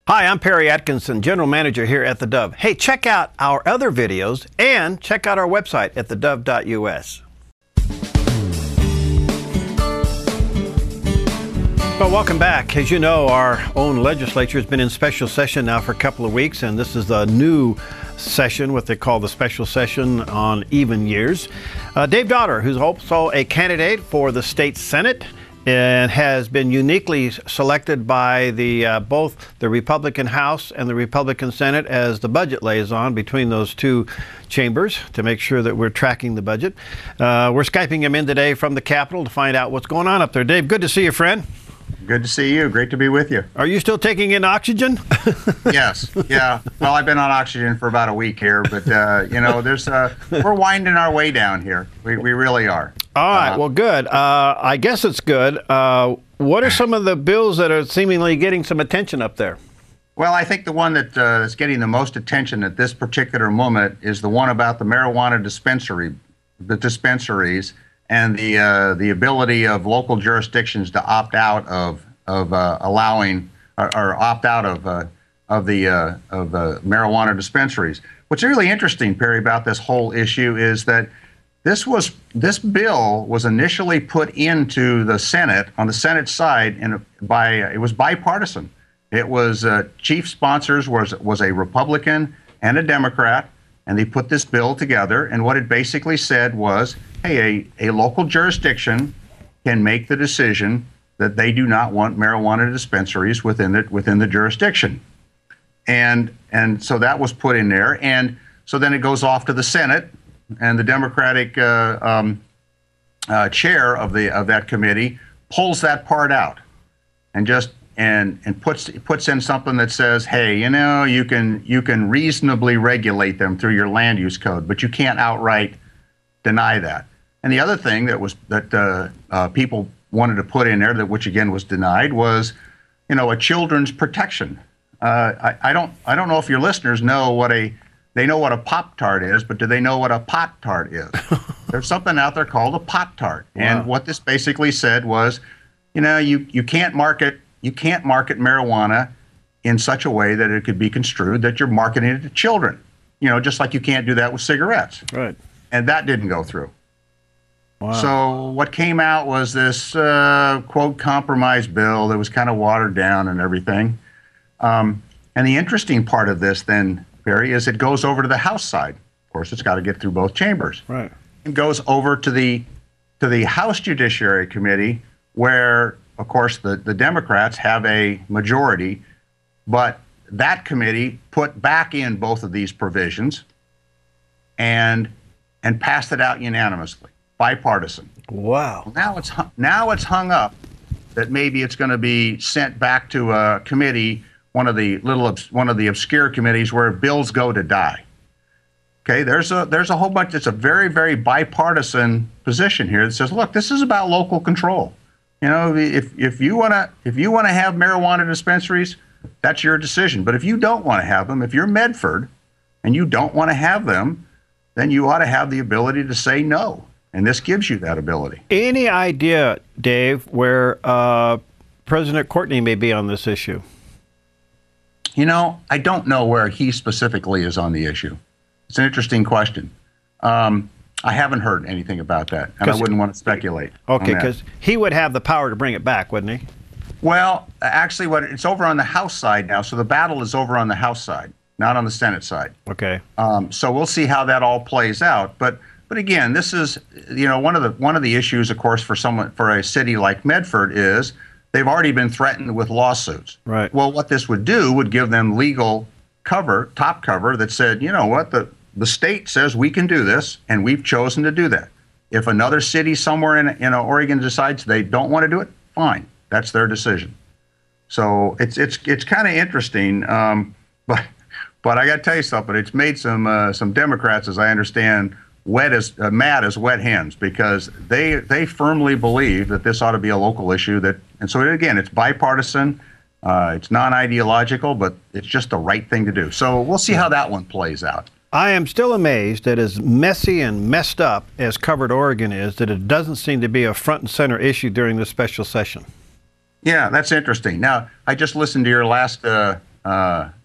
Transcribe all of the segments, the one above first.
Hi, I'm Perry Atkinson, General Manager here at theDove. Hey, check out our other videos and check out our website at thedove.us. Well, welcome back. As you know, our own legislature has been in special session now for a couple of weeks, and this is the new session, what they call the special session on even years. Dave Dotterrer, who's also a candidate for the state Senate, and has been uniquely selected by both the Republican House and the Republican Senate as the budget liaison between those two chambers to make sure that we're tracking the budget. We're Skyping him in today from the Capitol to find out what's going on up there. Dave, good to see you, friend. Good to see you. Great to be with you. Are you still taking in oxygen? Yes. Yeah. Well, I've been on oxygen for about a week here, but you know, we're winding our way down here. We really are. All right. Well, good. I guess it's good. What are some of the bills that are seemingly getting some attention up there? Well, I think the one that's getting the most attention at this particular moment is the one about the marijuana dispensaries, and the ability of local jurisdictions to opt out of allowing or opt out of marijuana dispensaries. What's really interesting, Perry, about this whole issue is that this bill was initially put into the Senate on the Senate side, and it was bipartisan. It was chief sponsors was a Republican and a Democrat, and they put this bill together. And what it basically said was, hey, a local jurisdiction can make the decision that they do not want marijuana dispensaries within the jurisdiction, and so that was put in there. And so then it goes off to the Senate, and the Democratic chair of that committee pulls that part out, and puts in something that says, hey, you know, you can reasonably regulate them through your land use code, but you can't outright deny that. And the other thing that people wanted to put in there, which again was denied, was, you know, a children's protection. I don't know if your listeners know they know what a Pop-Tart is, but do they know what a Pot-Tart is? There's something out there called a Pot-Tart. Wow. And what this basically said was, you know, you can't market marijuana in such a way that it could be construed that you're marketing it to children. You know, just like you can't do that with cigarettes. Right. And that didn't go through. Wow. So what came out was this quote compromise bill that was kind of watered down and everything. And the interesting part of this then, Barry, is it goes over to the House side. Of course, it's got to get through both chambers. Right. It goes over to the House Judiciary Committee, where, of course, the Democrats have a majority, but that committee put back in both of these provisions and passed it out unanimously, bipartisan. Wow. Now it's hung up that maybe it's going to be sent back to a committee, one of the obscure committees where bills go to die. Okay, there's a whole bunch. It's a very, very bipartisan position here that says, look, this is about local control. You know, if you want to have marijuana dispensaries, that's your decision. But if you don't want to have them, if you're Medford and you don't want to have them, then you ought to have the ability to say no. And this gives you that ability. Any idea, Dave, where President Courtney may be on this issue? You know, I don't know where he specifically is on the issue. It's an interesting question. I haven't heard anything about that, and I wouldn't want to speculate. Okay, because he would have the power to bring it back, wouldn't he? Well, actually, it's over on the House side now, so the battle is over on the House side, not on the Senate side. Okay. So we'll see how that all plays out. But again, this is, you know, one of the issues, of course, for a city like Medford is they've already been threatened with lawsuits. Right. Well, what this would do would give them legal cover, top cover, that said, you know what, the state says we can do this, and we've chosen to do that. If another city somewhere in Oregon decides they don't want to do it, fine, that's their decision. So it's kind of interesting, but I got to tell you something. It's made some Democrats, as I understand, mad as wet hens, because they firmly believe that this ought to be a local issue. And so again, it's bipartisan. It's non-ideological, but it's just the right thing to do. So we'll see how that one plays out. I am still amazed that as messy and messed up as covered Oregon is, that it doesn't seem to be a front and center issue during this special session. Yeah, that's interesting. Now, I just listened to your last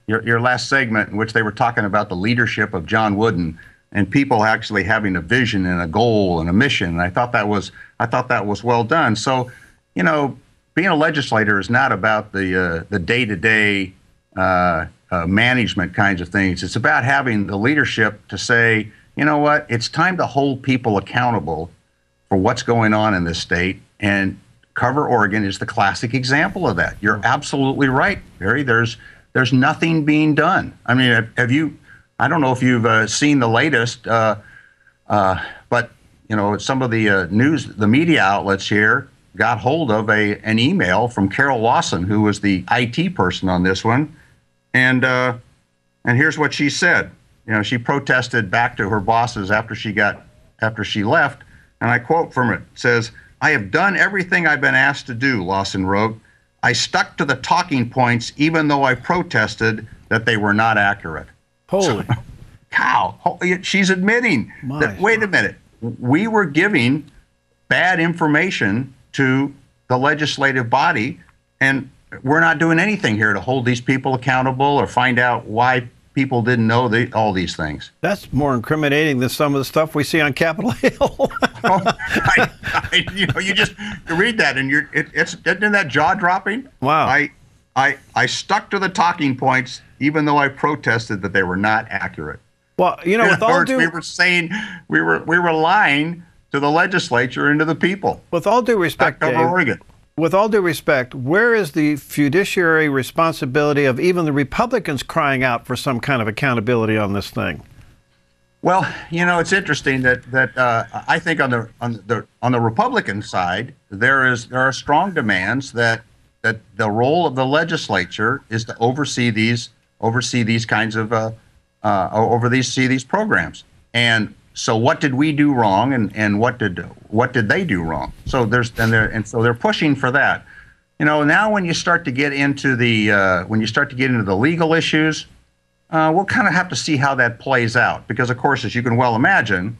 your last segment in which they were talking about the leadership of John Wooden and people actually having a vision and a goal and a mission. And I thought that was well done. So, being a legislator is not about the day-to-day management kinds of things. It's about having the leadership to say, you know what, it's time to hold people accountable for what's going on in this state. And Cover Oregon is the classic example of that. You're absolutely right, Barry. There's nothing being done. I mean, I don't know if you've seen the latest, but some of the media outlets here got hold of an email from Carol Lawson, who was the IT person on this one, and here's what she said. She protested back to her bosses after she left, and I quote from it. It says, "I have done everything I've been asked to do," Lawson wrote. "I stuck to the talking points even though I protested that they were not accurate." Holy cow. She's admitting that, wait a minute, we were giving bad information to the legislative body, and we're not doing anything here to hold these people accountable or find out why people didn't know all these things. That's more incriminating than some of the stuff we see on Capitol Hill. You just read that and isn't that jaw-dropping? Wow. I stuck to the talking points even though I protested that they were not accurate. Well, with all due, we were saying we were lying to the legislature and to the people. With all due respect, Dave, Oregon. With all due respect, where is the fiduciary responsibility of even the Republicans crying out for some kind of accountability on this thing? Well, it's interesting that I think on the Republican side there are strong demands that the role of the legislature is to oversee these kinds of see these programs. And so what did we do wrong, and what did they do wrong? So they're pushing for that. Now when you start to get into the legal issues, we'll kind of have to see how that plays out, because of course, as you can well imagine,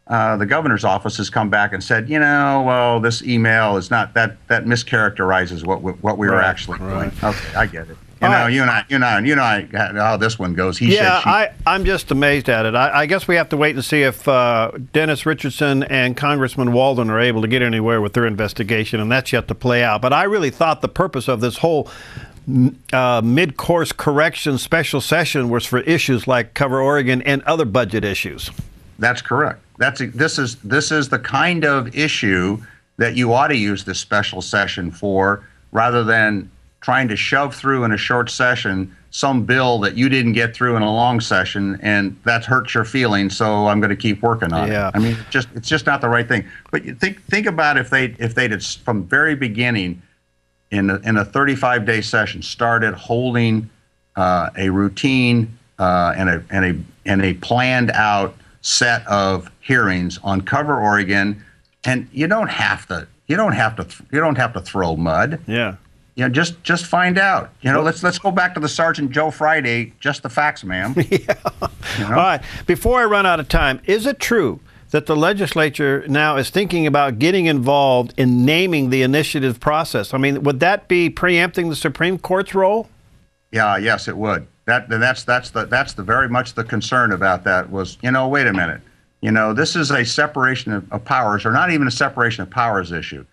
the governor's office has come back and said, well, this email is not that mischaracterizes what we were actually doing. Okay, I get it. You and I, how this one goes. I'm just amazed at it. I guess we have to wait and see if Dennis Richardson and Congressman Walden are able to get anywhere with their investigation, and that's yet to play out. But I really thought the purpose of this whole mid-course correction special session was for issues like Cover Oregon and other budget issues. That's correct. This is the kind of issue that you ought to use this special session for, rather than trying to shove through in a short session some bill that you didn't get through in a long session, and that hurts your feelings. So I'm going to keep working on it. I mean, it's just not the right thing. But you think about if they'd from very beginning in a 35-day session started holding a routine and a planned out set of hearings on Cover Oregon, and you don't have to throw mud. Yeah. Just find out. Let's go back to the Sergeant Joe Friday, just the facts, ma'am. Yeah. All right. Before I run out of time, is it true that the legislature now is thinking about getting involved in naming the initiative process? I mean, would that be preempting the Supreme Court's role? Yeah. Yes, it would. That's the very much the concern about that was, wait a minute. This is a separation of powers, or not even a separation of powers issue.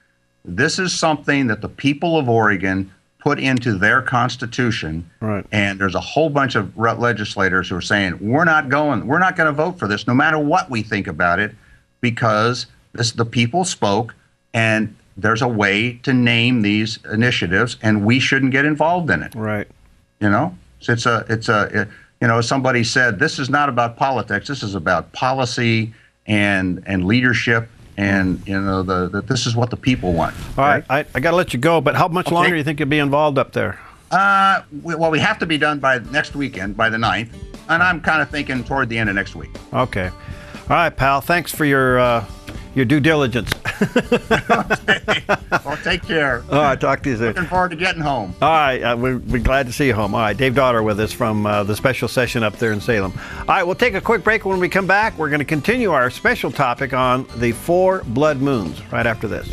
This is something that the people of Oregon put into their constitution, right? And there's a whole bunch of legislators who are saying we're not going to vote for this, no matter what we think about it, because the people spoke, and there's a way to name these initiatives, and we shouldn't get involved in it, right? So somebody said, this is not about politics. This is about policy and leadership. And this is what the people want. All right, I got to let you go, but how much longer do you think you'll be involved up there? We have to be done by next weekend, by the 9th, and I'm kind of thinking toward the end of next week. Okay. All right, pal. Thanks for your due diligence. Well, take care. All right, talk to you soon. Looking forward to getting home. All right, we're glad to see you home. All right, Dave Dotterrer with us from the special session up there in Salem. All right, we'll take a quick break. When we come back, we're going to continue our special topic on the 4 blood moons right after this.